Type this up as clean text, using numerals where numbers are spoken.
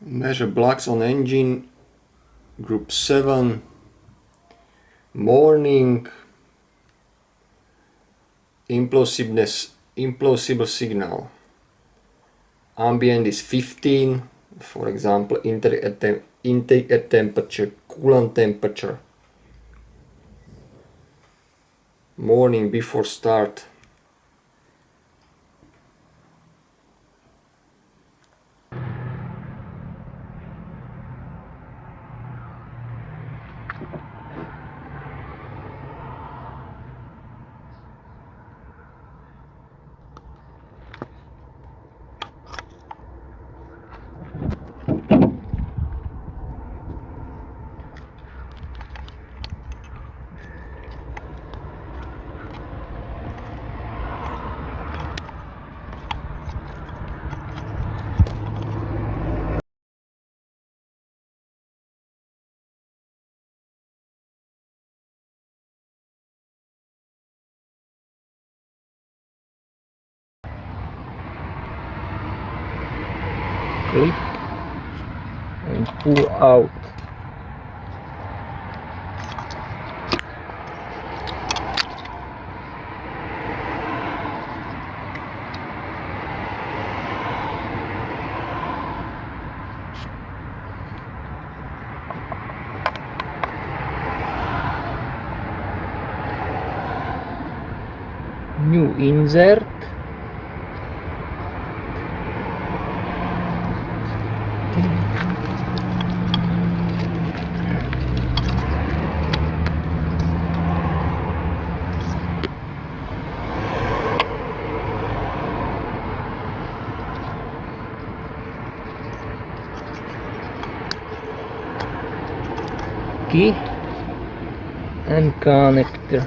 Measure blocks on engine, group 7, morning, implausible signal. Ambient is 15, for example, intake air temperature, coolant temperature. Morning before start. Clip and pull out. New insert. Key and connector.